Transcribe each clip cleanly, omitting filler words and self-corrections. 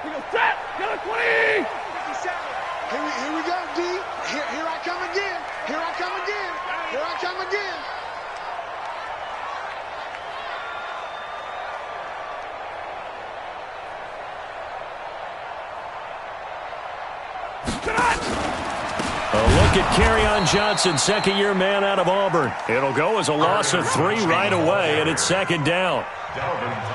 Here we go, D. Here I come again. Here I come again. Here I come again. A look at Kerryon Johnson, second-year man out of Auburn. It'll go as a loss of 3 right away, and it's second down.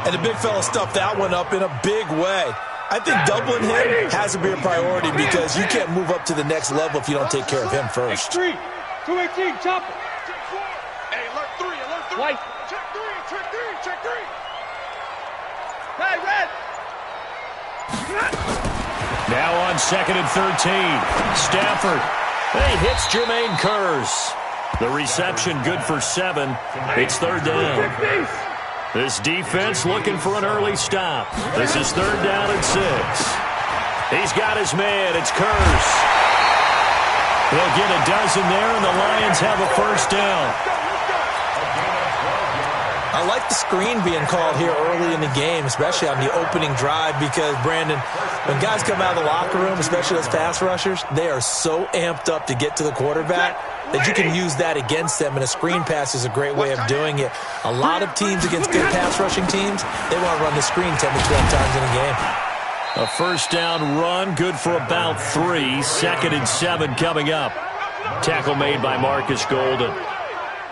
And the big fella stuffed that one up in a big way. I think doubling him has to be a priority because you can't move up to the next level if you don't take care of him first. Check 3, 218, chopper. Check 4. Hey, alert 3, alert 3. White. Check 3, check 3, check 3. Hey, red. Now on second and 13. Stafford. He hits Jermaine Curse. The reception good for 7. It's third down. This defense looking for an early stop. This is third down and 6. He's got his man. It's Curse. They'll get a dozen there, and the Lions have a first down. I like the screen being called here early in the game, especially on the opening drive, because, Brandon, when guys come out of the locker room, especially those pass rushers, they are so amped up to get to the quarterback that you can use that against them, and a screen pass is a great way of doing it. A lot of teams against good pass rushing teams, they want to run the screen 10 to 12 times in a game. A first down run, good for about 3. Second and 7 coming up. Tackle made by Marcus Golden.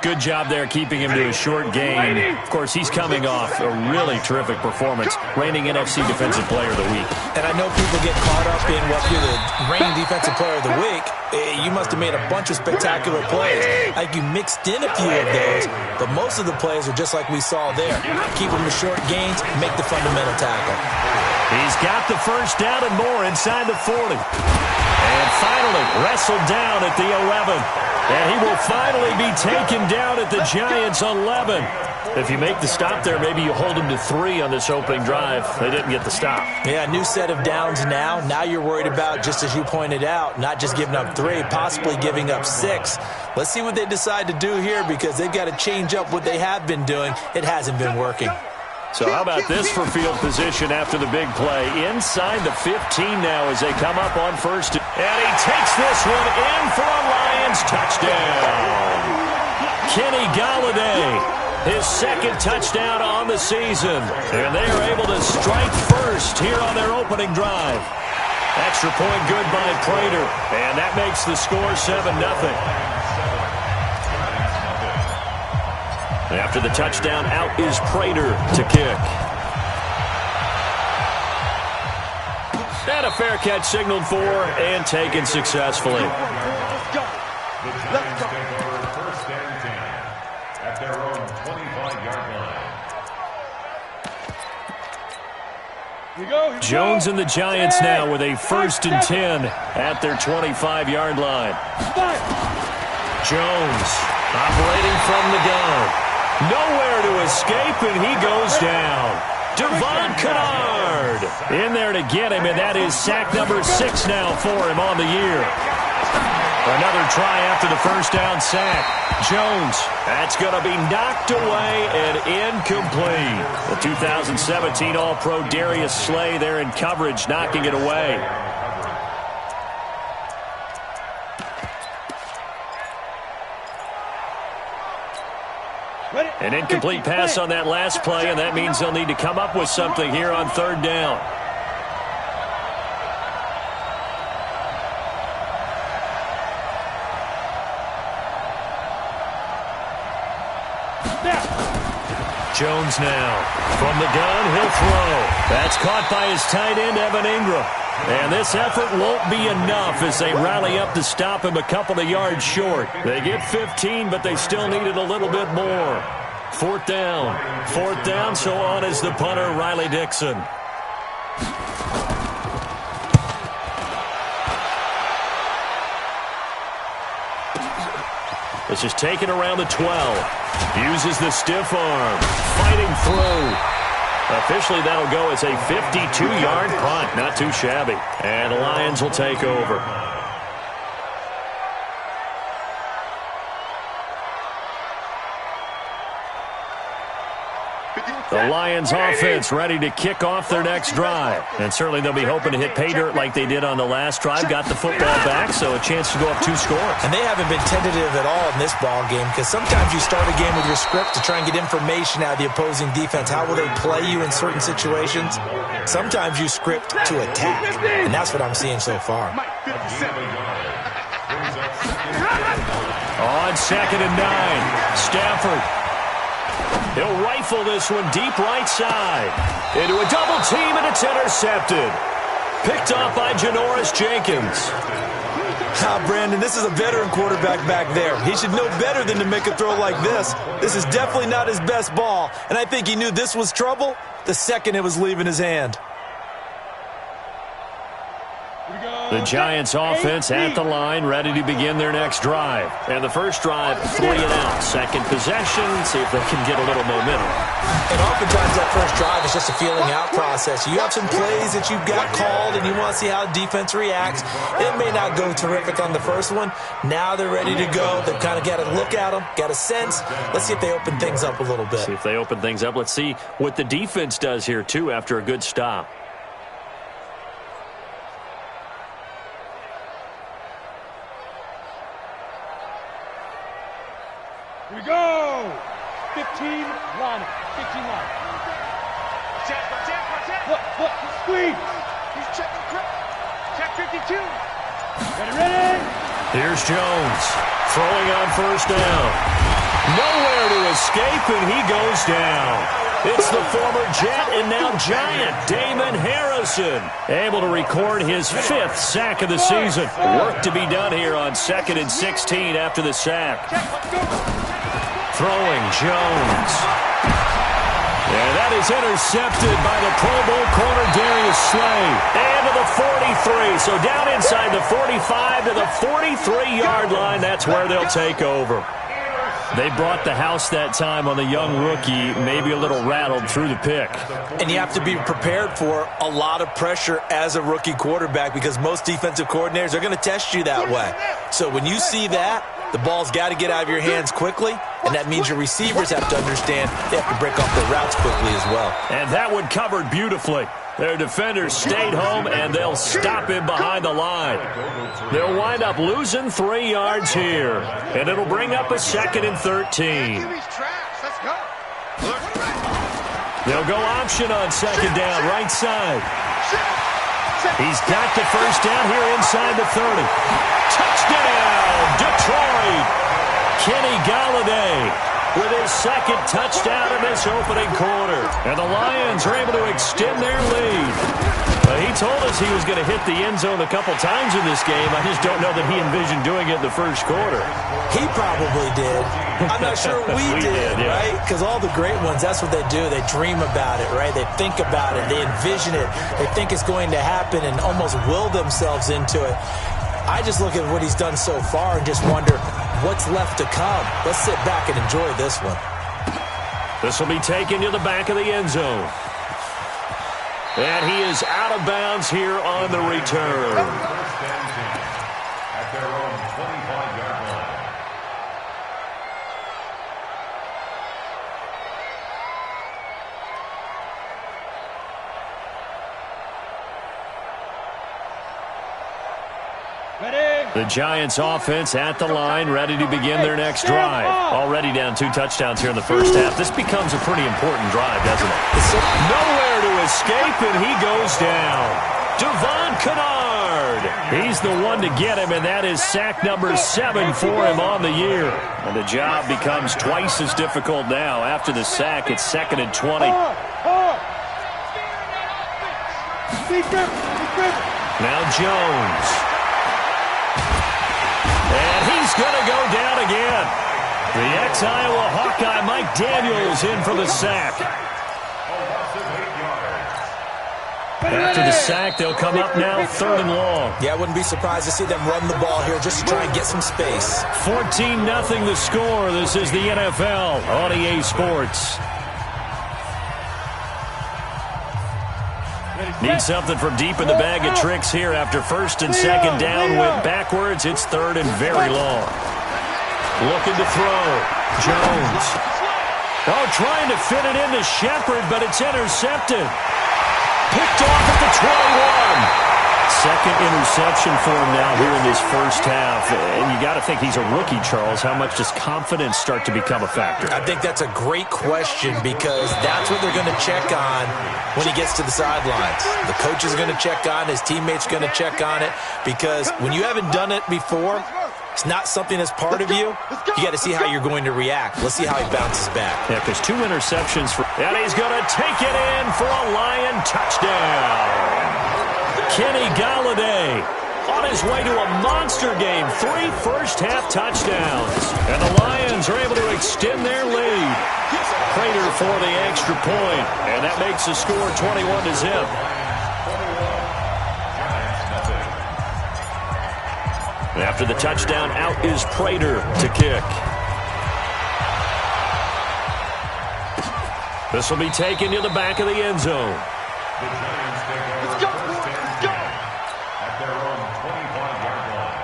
Good job there keeping him to a short gain. Of course, he's coming off a really terrific performance, reigning NFC Defensive Player of the Week. And I know people get caught up in what you're the reigning Defensive Player of the Week. You must have made a bunch of spectacular plays. Like you mixed in a few of those, but most of the plays are just like we saw there. Keep them to short gains, make the fundamental tackle. He's got the first down and more inside the 40. And finally wrestled down at the 11. And he will finally be taken down at the Giants' 11. If you make the stop there, maybe you hold him to 3 on this opening drive. They didn't get the stop. Yeah, new set of downs now. Now you're worried about, just as you pointed out, not just giving up 3, possibly giving up 6. Let's see what they decide to do here because they've got to change up what they have been doing. It hasn't been working. So how about this for field position after the big play? Inside the 15 now as they come up on first. And he takes this one in for a Lions touchdown. Kenny Golladay, his second touchdown on the season. And they are able to strike first here on their opening drive. Extra point good by Prater. And that makes the score 7-0. After the touchdown, out is Prater to kick. And a fair catch signaled for and taken successfully. Let's go. Let's go. First and 10 at their own 25-yard line. Jones and the Giants now with a first and 10 at their 25-yard line. Jones operating from the gun. Nowhere to escape, and he goes down. Devon Kennard in there to get him, and that is sack number 6 now for him on the year. Another try after the first down sack. Jones, that's going to be knocked away and incomplete. The 2017 All-Pro Darius Slay there in coverage, knocking it away. An incomplete pass on that last play, and that means they'll need to come up with something here on third down. Jones now. From the gun, he'll throw. That's caught by his tight end, Evan Ingram. And this effort won't be enough as they rally up to stop him a couple of yards short. They get 15, but they still needed a little bit more. Fourth down, so on is the punter, Riley Dixon. This is taken around the 12. Uses the stiff arm, fighting through. Officially, that'll go as a 52-yard punt. Not too shabby. And the Lions will take over. The Lions offense ready to kick off their next drive. And certainly they'll be hoping to hit pay dirt like they did on the last drive. Got the football back, so a chance to go up 2 scores. And they haven't been tentative at all in this ball game, because sometimes you start a game with your script to try and get information out of the opposing defense. How will they play you in certain situations? Sometimes you script to attack, and that's what I'm seeing so far. On 2nd and 9, Stafford. He'll rifle this one deep right side. Into a double team, and it's intercepted. Picked off by Janoris Jenkins. Brandon, this is a veteran quarterback back there. He should know better than to make a throw like this. This is definitely not his best ball, and I think he knew this was trouble the second it was leaving his hand. The Giants offense at the line, ready to begin their next drive. And the first drive, 3 and out. Second possession, see if they can get a little momentum. And oftentimes that first drive is just a feeling out process. You have some plays that you've got called and you want to see how defense reacts. It may not go terrific on the first one. Now they're ready to go. They've kind of got to look at them, got a sense. Let's see if they open things up a little bit. See if they open things up. Let's see what the defense does here, too, after a good stop. Here we go! 15 line. 15 line. Look, squeeze! He's checking grip. Check 52. Ready? Here's Jones, throwing on first down. Nowhere to escape, and he goes down. It's the former Jet and now Giant, Damon Harrison, able to record his 5th sack of the season. Work to be done here on 2nd and 16 after the sack. Throwing Jones. And that is intercepted by the Pro Bowl corner Darius Slay. And to the 43. So down inside the 45 to the 43-yard line. That's where they'll take over. They brought the house that time on the young rookie, maybe a little rattled through the pick. And you have to be prepared for a lot of pressure as a rookie quarterback, because most defensive coordinators are going to test you that way. So when you see that, the ball's got to get out of your hands quickly, and that means your receivers have to understand they have to break off their routes quickly as well. And that one covered beautifully. Their defenders stayed home, and they'll stop him behind the line. They'll wind up losing 3 yards here, and it'll bring up a 2nd and 13. They'll go option on 2nd down, right side. He's got the first down here inside the 30. Touchdown, Detroit! Kenny Golladay with his 2nd touchdown in this opening quarter. And the Lions are able to extend their lead. He told us he was going to hit the end zone a couple times in this game. I just don't know that he envisioned doing it in the first quarter. He probably did. I'm not sure we did, yeah. Right? Because all the great ones, that's what they do. They dream about it, right? They think about it. They envision it. They think it's going to happen and almost will themselves into it. I just look at what he's done so far and just wonder what's left to come. Let's sit back and enjoy this one. This will be taken to the back of the end zone. And he is out of bounds here on the return. At their own 25-yard line. The Giants offense at the line, ready to begin their next drive. Already down 2 touchdowns here in the first half. This becomes a pretty important drive, doesn't it? Nowhere to escape, and he goes down. Devon Kennard. He's the one to get him, and that is sack number 7 for him on the year. And the job becomes twice as difficult now. After the sack, it's 2nd and 20. Now Jones. And he's going to go down again. The ex-Iowa Hawkeye Mike Daniels in for the sack. After the sack, they'll come up now 3rd and long. Yeah, I wouldn't be surprised to see them run the ball here just to try and get some space. 14-0 the score. This is the NFL on EA Sports. Need something from deep in the bag of tricks here after 1st and 2nd down. Went backwards. It's 3rd and very long. Looking to throw. Jones. Oh, trying to fit it into Shepard, but it's intercepted. Picked off at the 21. Second interception for him now here in this first half. And you got to think he's a rookie, Charles. How much does confidence start to become a factor? I think that's a great question because that's what they're going to check on when he gets to the sidelines. The coach is going to check on, his teammates are going to check on it because when you haven't done it before, it's not something that's part of you. You got to see how you're going to react. Let's see how he bounces back. Yeah, because 2 interceptions. And he's going to take it in for a Lion touchdown. Kenny Galladay on his way to a monster game. 3 first-half touchdowns. And the Lions are able to extend their lead. Prater for the extra point. And that makes the score 21-0. After the touchdown, out is Prater to kick. This will be taken to the back of the end zone. Let's go. At their own 25-yard line.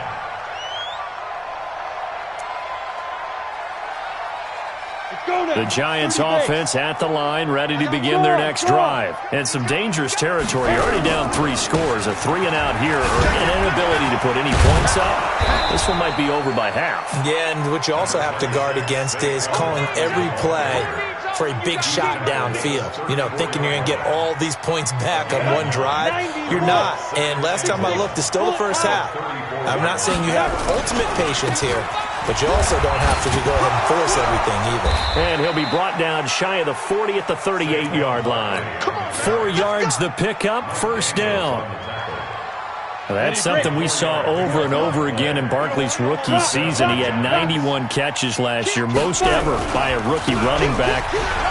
The Giants offense at the line, ready to begin their next drive. And some dangerous territory. You're already down 3 scores. A 3-and-out here, or an inability to put any points up. This one might be over by half. Yeah, and what you also have to guard against is calling every play for a big shot downfield. You know, thinking you're going to get all these points back on one drive. You're not. And last time I looked, it's still the first half. I'm not saying you have ultimate patience here, but you also don't have to go ahead and force everything either. And he'll be brought down shy of the 40 at the 38-yard line. 4 yards the pickup, first down. That's something we saw over and over again in Barkley's rookie season. He had 91 catches last year, most ever by a rookie running back.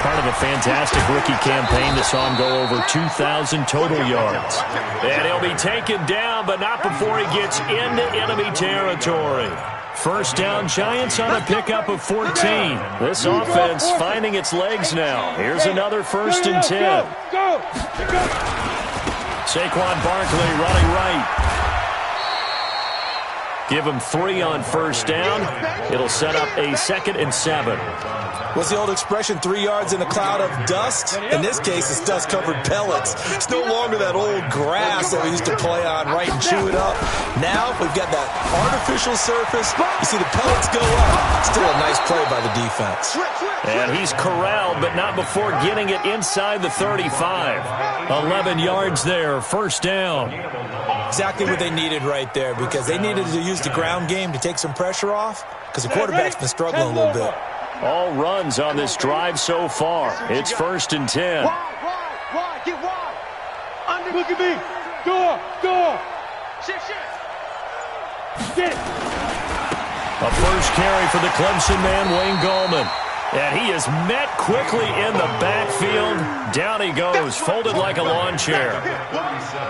Part of a fantastic rookie campaign that saw him go over 2,000 total yards. And he'll be taken down, but not before he gets into enemy territory. First down, Giants on a pickup of 14. This offense finding its legs now. Here's another 1st and 10. Saquon Barkley running right. Give him 3 on first down. It'll set up a 2nd and 7. What's the old expression, 3 yards in a cloud of dust? In this case, it's dust-covered pellets. It's no longer that old grass that we used to play on, right, and chew it up. Now we've got that artificial surface. You see the pellets go up. Still a nice play by the defense. And he's corralled, but not before getting it inside the 35. 11 yards there, first down. Exactly what they needed right there because they needed to use the ground game to take some pressure off because the quarterback's been struggling a little bit. All runs on this drive so far. It's 1st and 10. Wide, get wide. Under. Look at me. Door. Shit. Get it. A first carry for the Clemson man, Wayne Gallman. And he is met quickly in the backfield. Down he goes, folded like a lawn chair.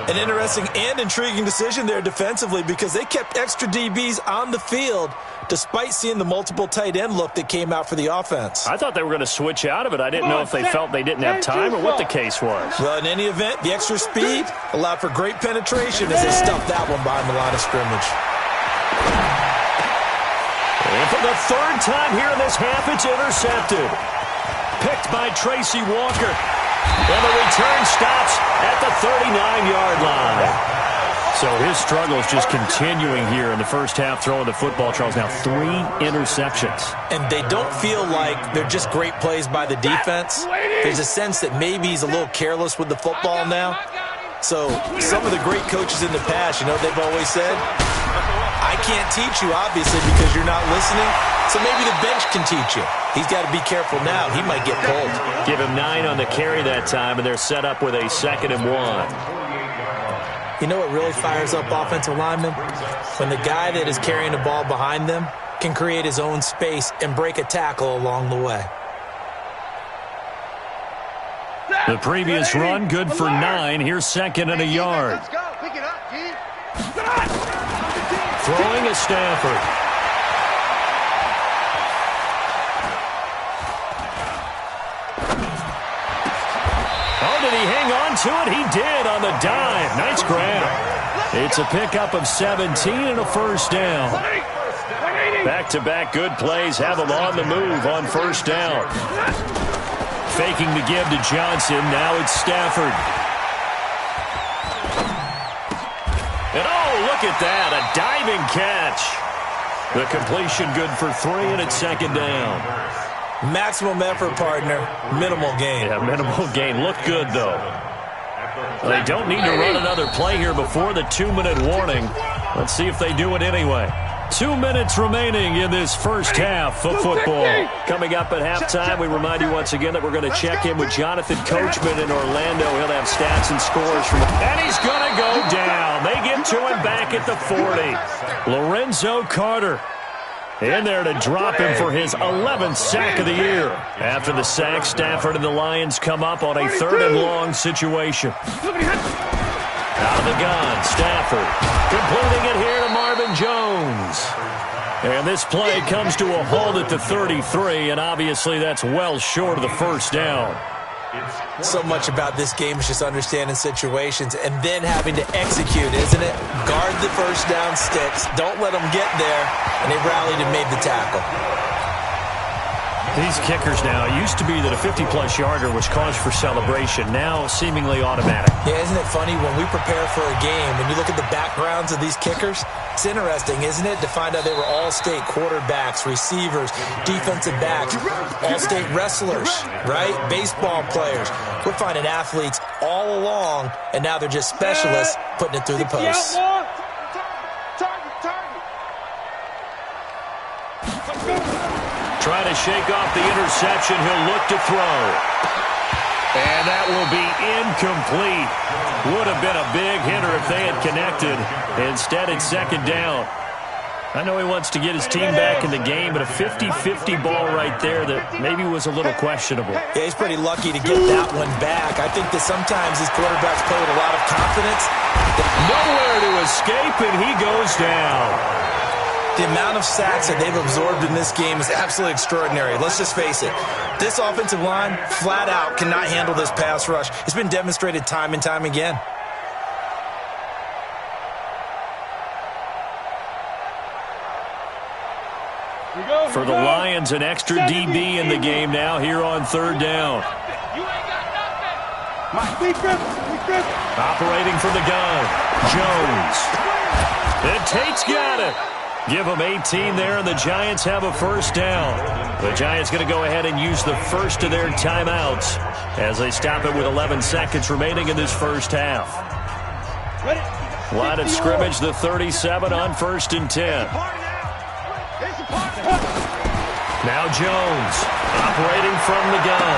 An interesting and intriguing decision there defensively because they kept extra DBs on the field despite seeing the multiple tight end look that came out for the offense. I thought they were going to switch out of it. I didn't know if they felt they didn't have time or what the case was. Well, in any event, the extra speed allowed for great penetration as they stuffed that one behind the line of scrimmage. And for the 3rd time here in this half, it's intercepted. Picked by Tracy Walker. And the return stops at the 39-yard line. So his struggle is just continuing here in the first half, throwing the football, Charles. Now 3 interceptions. And they don't feel like they're just great plays by the defense. There's a sense that maybe he's a little careless with the football now. So some of the great coaches in the past, you know, they've always said, I can't teach you, obviously, because you're not listening. So maybe the bench can teach you. He's got to be careful now. He might get pulled. Give him 9 on the carry that time, and they're set up with a 2nd and 1. You know what really fires up offensive linemen? When the guy that is carrying the ball behind them can create his own space and break a tackle along the way. The previous run, good for 9. Here's 2nd and a yard. Let's go. Pick it up, G. Throwing is Stafford. Oh, did he hang on to it? He did on the dive. Nice grab. It's a pickup of 17 and a first down. Back-to-back good plays have them on the move on first down. Faking the give to Johnson. Now it's Stafford. And oh, look at that. A diving catch. The completion good for 3, and it's second down. Maximum effort, partner. Minimal gain. Yeah, minimal gain. Looked good, though. They don't need to run another play here before the 2-minute warning. Let's see if they do it anyway. 2 minutes remaining in this first half of football. Coming up at halftime, we remind you once again that we're going to check in with Jonathan Coachman in Orlando. He'll have stats and scores from, and he's going to go down. They get to him back at the 40. Lorenzo Carter in there to drop him for his 11th sack of the year. After the sack, Stafford and the Lions come up on a 3rd and long situation. Out of the gun, Stafford completing it here to Marvin Jones. And this play comes to a halt at the 33, and obviously that's well short of the first down. So much about this game is just understanding situations and then having to execute, isn't it? Guard the first down sticks. Don't let them get there. And they rallied and made the tackle. These kickers now, it used to be that a 50-plus yarder was cause for celebration. Now seemingly automatic. Yeah, isn't it funny when we prepare for a game, when you look at the backgrounds of these kickers, it's interesting, isn't it, to find out they were all-state quarterbacks, receivers, defensive backs, all-state wrestlers, right? Baseball players. We're finding athletes all along, and now they're just specialists putting it through the posts. Trying to shake off the interception. He'll look to throw. And that will be incomplete. Would have been a big hitter if they had connected. Instead, it's second down. I know he wants to get his team back in the game, but a 50-50 ball right there that maybe was a little questionable. Yeah, he's pretty lucky to get that one back. I think that sometimes these quarterbacks play with a lot of confidence. Nowhere to escape, and he goes down. The amount of sacks that they've absorbed in this game is absolutely extraordinary. Let's just face it. This offensive line, flat out, cannot handle this pass rush. It's been demonstrated time and time again. For the Lions, an extra DB in the game now here on third down. Operating from the gun, Jones. And Tate's got it. Give them 18 there, and the Giants have a first down. The Giants going to go ahead and use the first of their timeouts as they stop it with 11 seconds remaining in this first half. Line of scrimmage, the 37 on 1st and 10. Now Jones operating from the gun.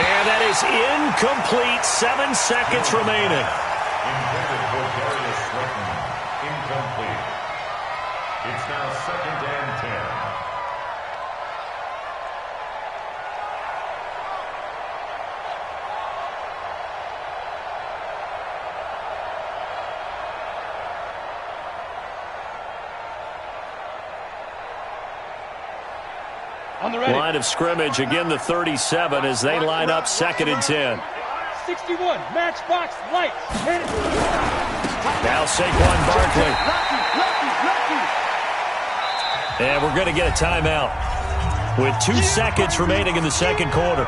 And that is incomplete. 7 seconds remaining. Intended for Darius Slayton. Incomplete. It's now 2nd and 10. Line of scrimmage, again the 37 as they line up 2nd and 10. 61, matchbox, lights, hit it. Now Saquon Barkley. And we're going to get a timeout with 2 seconds remaining in the second quarter.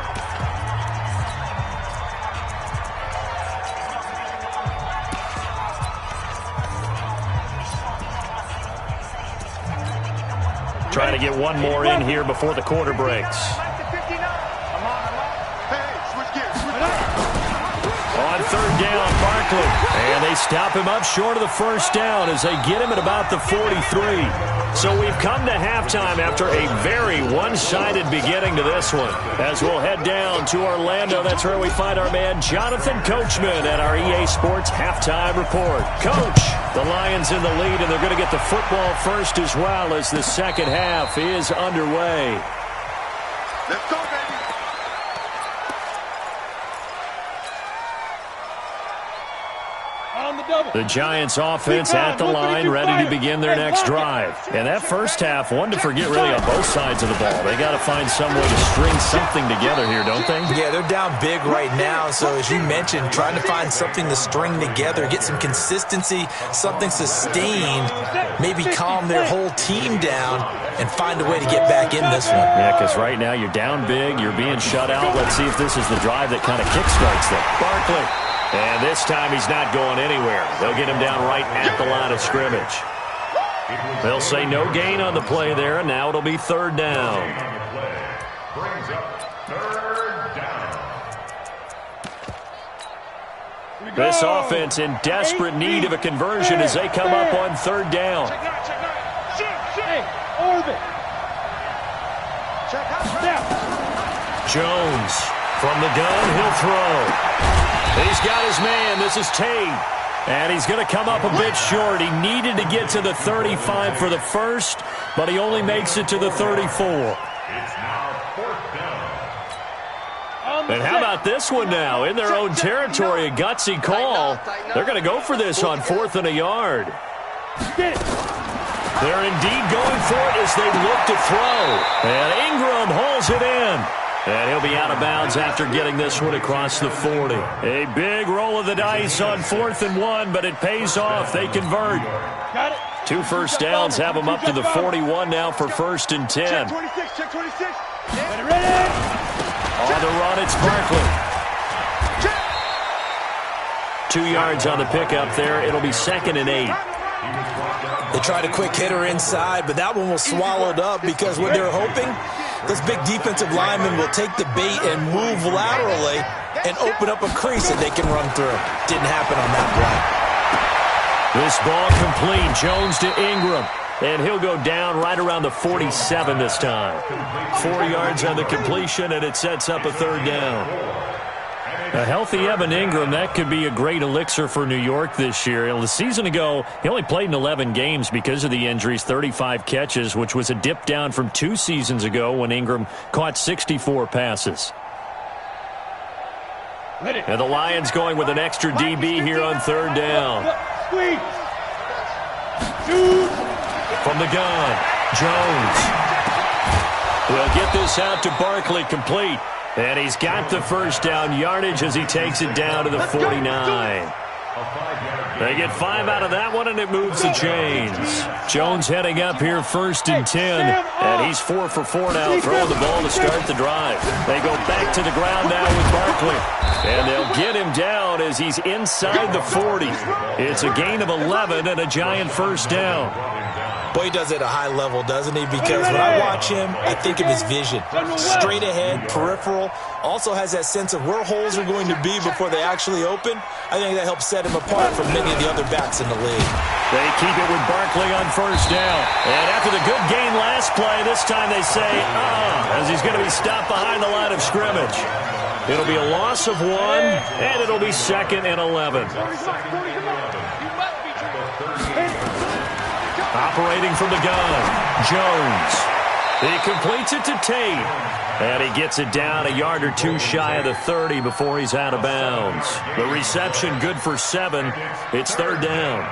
Trying to get one more in here before the quarter breaks. On third down, Barkley. And they stop him up short of the first down as they get him at about the 43. So we've come to halftime after a very one-sided beginning to this one. As we'll head down to Orlando, that's where we find our man Jonathan Coachman at our EA Sports Halftime Report. Coach, the Lions in the lead, and they're going to get the football first as well as the second half is underway. Let's go, baby. On the double. The Giants offense at the line, ready to begin their next drive. And that first half, one to forget really on both sides of the ball. They got to find some way to string something together here, don't they? Yeah, they're down big right now. So as you mentioned, trying to find something to string together, get some consistency, something sustained, maybe calm their whole team down and find a way to get back in this one. Yeah, because right now you're down big, you're being shut out. Let's see if this is the drive that kind of kickstarts them. Barkley. And this time he's not going anywhere. They'll get him down right at the line of scrimmage. They'll say no gain on the play there, and now it'll be third down. Brings up third down. This offense in desperate need of a conversion as they come up on third down. Hey, orbit. Jones from the gun, he'll throw. He's got his man. This is Tate. And he's going to come up a bit short. He needed to get to the 35 for the first, but he only makes it to the 34. It's now fourth down. And how about this one now? In their own territory, a gutsy call. They're going to go for this on 4th and a yard. They're indeed going for it as they look to throw. And Ingram hauls it in. And he'll be out of bounds after getting this one across the 40. A big roll of the dice on 4th and 1, but it pays off. They convert. 2 first downs have them up to the 41 now for 1st and 10. Check 26, check 26. Ready? On the run, it's Barkley. 2 yards on the pickup there. It'll be 2nd and 8. They tried a quick hitter inside, but that one was swallowed up because what they're hoping, those big defensive linemen will take the bait and move laterally and open up a crease that they can run through. Didn't happen on that play. This ball complete. Jones to Ingram. And he'll go down right around the 47 this time. 4 yards on the completion, and it sets up a third down. A healthy Evan Ingram, that could be a great elixir for New York this year. The season ago, he only played in 11 games because of the injuries, 35 catches, which was a dip down from 2 seasons ago when Ingram caught 64 passes. And the Lions going with an extra DB here on third down. From the gun, Jones will get this out to Barkley, complete. And he's got the first down yardage as he takes it down to the 49. They get 5 out of that one, and it moves the chains. Jones heading up here 1st and 10, and he's 4 for 4 now, throwing the ball to start the drive. They go back to the ground now with Barkley, and they'll get him down as he's inside the 40. It's a gain of 11 and a Giant first down. Boy, he does it at a high level, doesn't he? Because when I watch him, I think of his vision. Straight ahead, peripheral. Also has that sense of where holes are going to be before they actually open. I think that helps set him apart from many of the other backs in the league. They keep it with Barkley on first down. And after the good gain last play, this time they say, as he's going to be stopped behind the line of scrimmage. It'll be a loss of 1, and it'll be 2nd and 11. Operating from the gun, Jones. He completes it to Tate. And he gets it down a yard or 2 shy of the 30 before he's out of bounds. The reception good for 7. It's third down.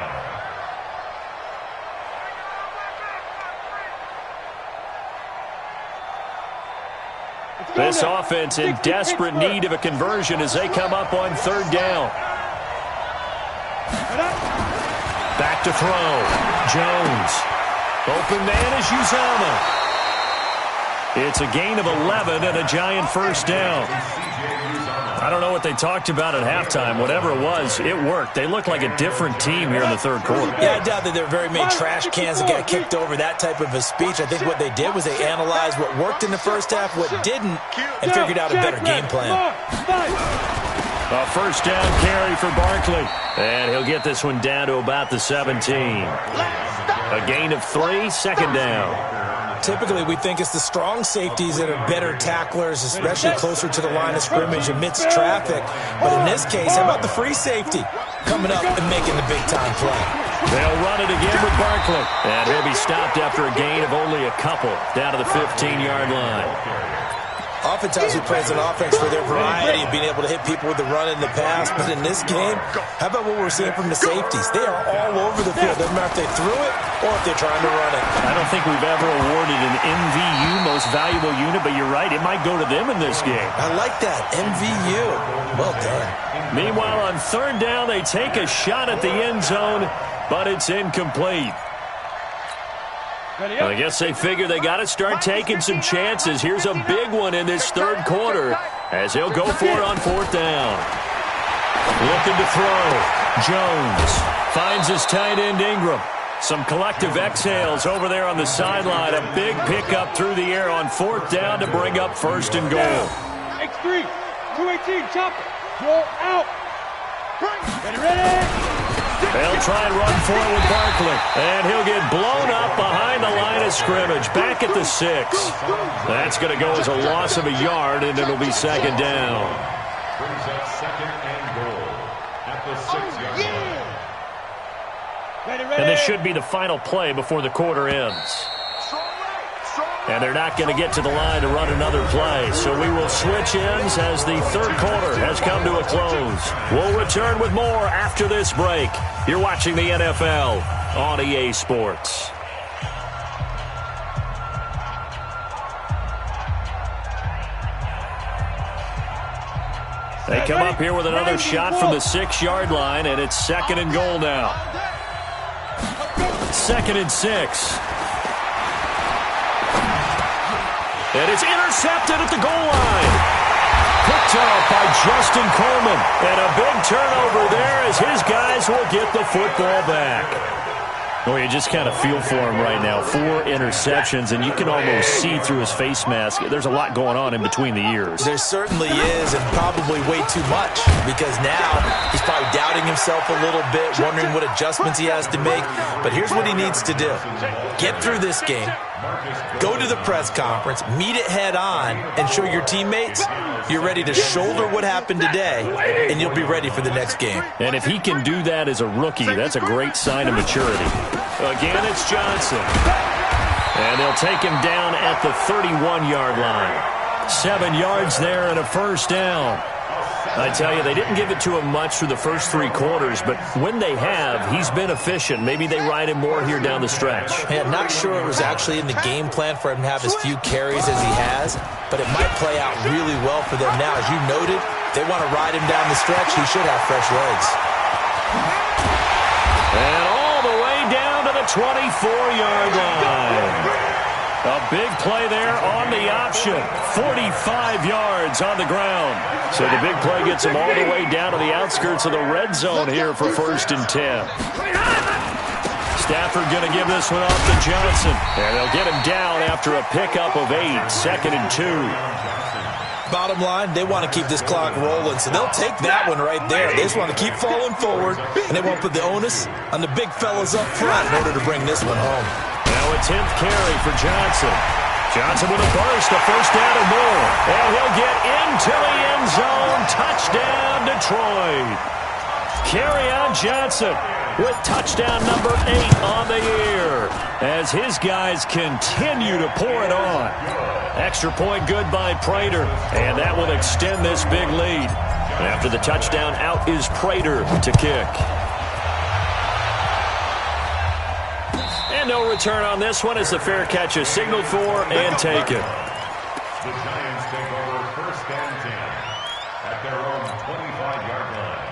This offense in desperate need of a conversion as they come up on third down. Back to throw. Jones. Open man is Uzama. It's a gain of 11 and a Giant first down. I don't know what they talked about at halftime. Whatever it was, it worked. They looked like a different team here in the third quarter. Yeah, I doubt that there were very many trash cans that got kicked over, that type of a speech. I think what they did was they analyzed what worked in the first half, what didn't, and figured out a better game plan. A first down carry for Barkley. And he'll get this one down to about the 17. A gain of 3, second down. Typically, we think it's the strong safeties that are better tacklers, especially closer to the line of scrimmage amidst traffic. But in this case, how about the free safety coming up and making the big-time play? They'll run it again with Barkley. And he'll be stopped after a gain of only a couple, down to the 15-yard line. Oftentimes he plays an offense for their variety of being able to hit people with the run and the pass. But in this game, how about what we're seeing from the safeties? They are all over the field. Doesn't matter if they threw it or if they're trying to run it. I don't think we've ever awarded an MVU, most valuable unit, but you're right. It might go to them in this game. I like that. MVU. Well done. Meanwhile, on third down, they take a shot at the end zone, but it's incomplete. I guess they figure they got to start taking some chances. Here's a big one in this third quarter as he'll go for it on fourth down. Looking to throw. Jones finds his tight end Ingram. Some collective exhales over there on the sideline. A big pickup through the air on fourth down to bring up first and goal. X3, 218, chopper, roll out. Ready. They'll try and run for it with Barkley. And he'll get blown up behind the line of scrimmage. Back at the 6. That's going to go as a loss of a yard, and it'll be second down. Brings up second and goal at the 6-yard line. And this should be the final play before the quarter ends. And they're not going to get to the line to run another play. So we will switch ends as the third quarter has come to a close. We'll return with more after this break. You're watching the NFL on EA Sports. They come up here with another shot from the 6-yard line, and it's second and goal now. Second and 6. And it's intercepted at the goal line. Picked up by Justin Coleman. And a big turnover there as his guys will get the football back. Well, you just kind of feel for him right now. 4 interceptions, and you can almost see through his face mask. There's a lot going on in between the ears. There certainly is, and probably way too much, because now he's probably doubting himself a little bit, wondering what adjustments he has to make. But here's what he needs to do. Get through this game, go to the press conference, meet it head on, and show your teammates you're ready to shoulder what happened today, and you'll be ready for the next game. And if he can do that as a rookie, that's a great sign of maturity. Again, it's Johnson. And they'll take him down at the 31-yard line. 7 yards there and a first down. I tell you, they didn't give it to him much through the first 3 quarters, but when they have, he's been efficient. Maybe they ride him more here down the stretch. Yeah, not sure it was actually in the game plan for him to have as few carries as he has, but it might play out really well for them now. As you noted, if they want to ride him down the stretch, he should have fresh legs. And all the way down to the 24-yard line. A big play there on the option. 45 yards on the ground. So the big play gets him all the way down to the outskirts of the red zone here for first and 10. Stafford going to give this one off to Johnson. And they'll get him down after a pickup of 8. Second and 2. Bottom line, they want to keep this clock rolling, so they'll take that one right there. They just want to keep falling forward, and they won't put the onus on the big fellas up front in order to bring this one home. Now a 10th carry for Johnson. Johnson with a burst, a first down and more. And he'll get into the end zone. Touchdown, Detroit. Kerryon Johnson with touchdown number 8 on the year as his guys continue to pour it on. Extra point good by Prater, and that will extend this big lead. After the touchdown, out is Prater to kick. And no return on this one as the fair catch is signaled for and taken. The Giants take over first and 10 at their own 25-yard line.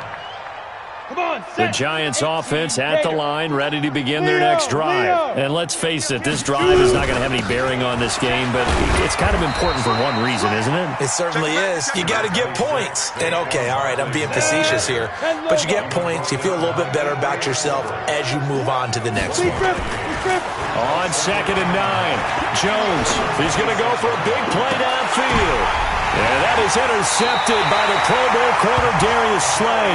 Come on, The Giants offense at the line, ready to begin their next drive. And let's face it, this drive is not going to have any bearing on this game, but it's kind of important for one reason, isn't it? It certainly is. You got to get points. And okay, all right, I'm being facetious here, but you get points, you feel a little bit better about yourself as you move on to the next one. On second and 9, Jones is going to go for a big play downfield. And that is intercepted by the Pro Bowl corner Darius Slay.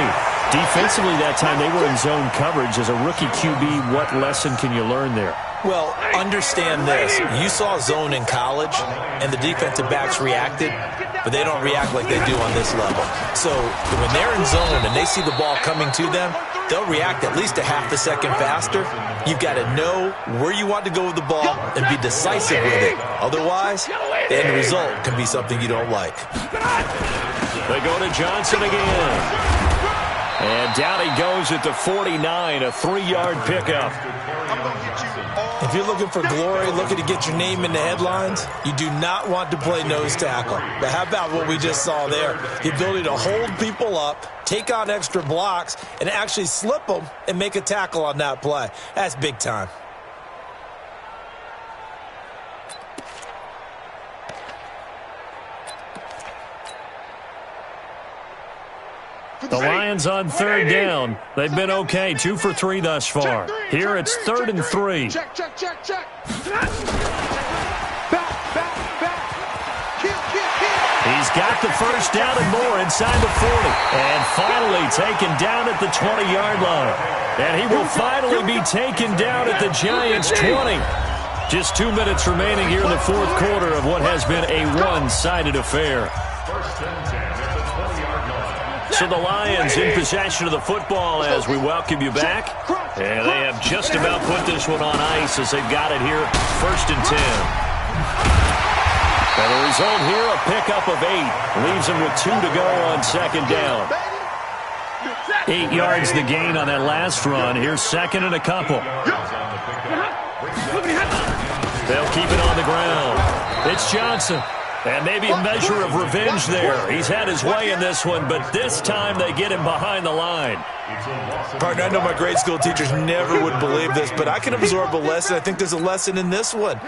Defensively that time, they were in zone coverage. As a rookie QB, what lesson can you learn there? Well, understand this. You saw zone in college, and the defensive backs reacted, but they don't react like they do on this level. So when they're in zone and they see the ball coming to them, they'll react at least a half a second faster. You've got to know where you want to go with the ball and be decisive with it. Otherwise, and the result can be something you don't like. They go to Johnson again. And down he goes at the 49, a 3-yard pickup. If you're looking for glory, looking to get your name in the headlines, you do not want to play nose tackle. But how about what we just saw there? The ability to hold people up, take on extra blocks, and actually slip them and make a tackle on that play. That's big time. The Lions on 3rd down. They've been okay, 2 for 3 thus far. Here it's 3rd and 3. Check. Back. He's got the first down and more inside the 40. And finally taken down at the 20-yard line. And he will finally be taken down at the Giants' 20. Just 2 minutes remaining here in the 4th quarter of what has been a one-sided affair. First and 10 at the 20-yard line. So the Lions in possession of the football as we welcome you back. And they have just about put this one on ice as they've got it here, 1st and 10. And the result here, a pickup of 8. Leaves them with 2 to go on 2nd down. 8 yards the gain on that last run. Here's 2nd and a couple. They'll keep it on the ground. It's Johnson. And maybe a measure of revenge there. He's had his way in this one, but this time they get him behind the line. Partner, I know my grade school teachers never would believe this, but I can absorb a lesson. I think there's a lesson in this one.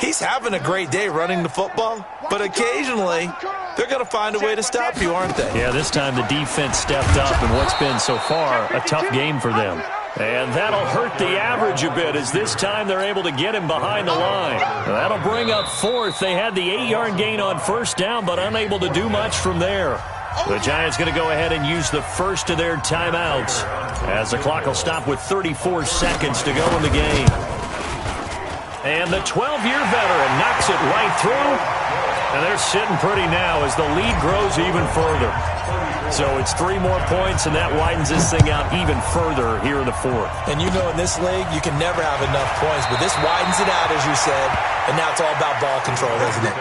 He's having a great day running the football, but occasionally they're going to find a way to stop you, aren't they? Yeah, this time the defense stepped up in what's been so far a tough game for them. And that'll hurt the average a bit as this time they're able to get him behind the line. That'll bring up 4th. They had the 8-yard gain on 1st down, but unable to do much from there. The Giants going to go ahead and use the first of their timeouts as the clock will stop with 34 seconds to go in the game. And the 12-year veteran knocks it right through. And they're sitting pretty now as the lead grows even further. So it's 3 more points, and that widens this thing out even further here in the 4th. And you know in this league, you can never have enough points, but this widens it out, as you said, and now it's all about ball control, isn't it?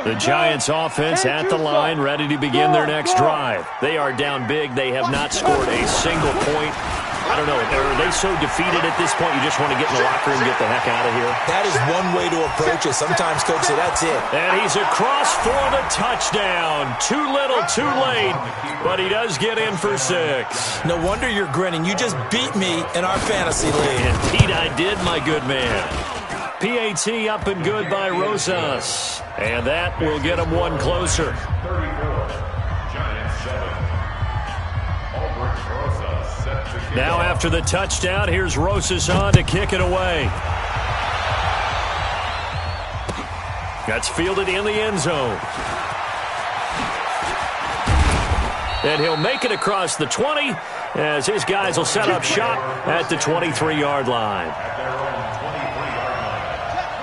The Giants offense at the line, ready to begin their next drive. They are down big. They have not scored a single point. I don't know. Are they so defeated at this point you just want to get in the locker room and get the heck out of here? That is one way to approach it. Sometimes, Coach, say that's it. And he's across for the touchdown. Too little, too late, but he does get in for 6. No wonder you're grinning. You just beat me in our fantasy league. Indeed I did, my good man. PAT up and good by Rosas. And that will get him one closer. 34, Giants 7. Now after the touchdown, here's Rosas on to kick it away. That's fielded in the end zone. And he'll make it across the 20 as his guys will set up shop at the 23-yard line.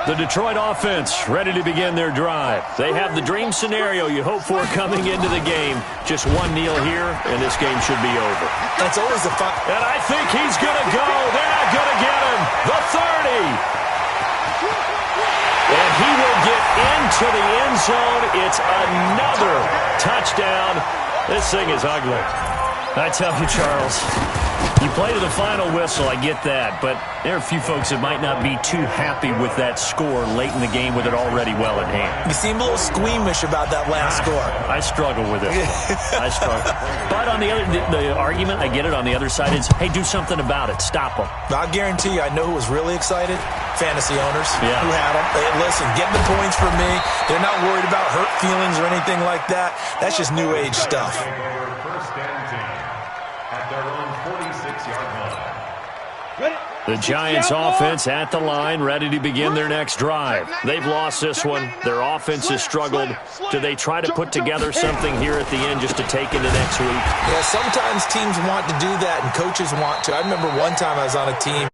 The Detroit offense ready to begin their drive. They have the dream scenario you hope for coming into the game. Just one kneel here, and this game should be over. That's always the fun. And I think he's going to go. They're not going to get him. The 30. And he will get into the end zone. It's another touchdown. This thing is ugly. I tell you, Charles, you play to the final whistle, I get that, but there are a few folks that might not be too happy with that score late in the game with it already well in hand. You seem a little squeamish about that last score. I struggle with it. I struggle. But on the other, the argument, I get it, on the other side is, hey, do something about it. Stop them. I'll guarantee you, I know who was really excited. Fantasy owners who had them. Hey, listen, get the points for me. They're not worried about hurt feelings or anything like that. That's just new age stuff. The Giants offense at the line, ready to begin their next drive. They've lost this one. Their offense has struggled. Do they try to put together something here at the end just to take into next week? Yeah, sometimes teams want to do that and coaches want to. I remember one time I was on a team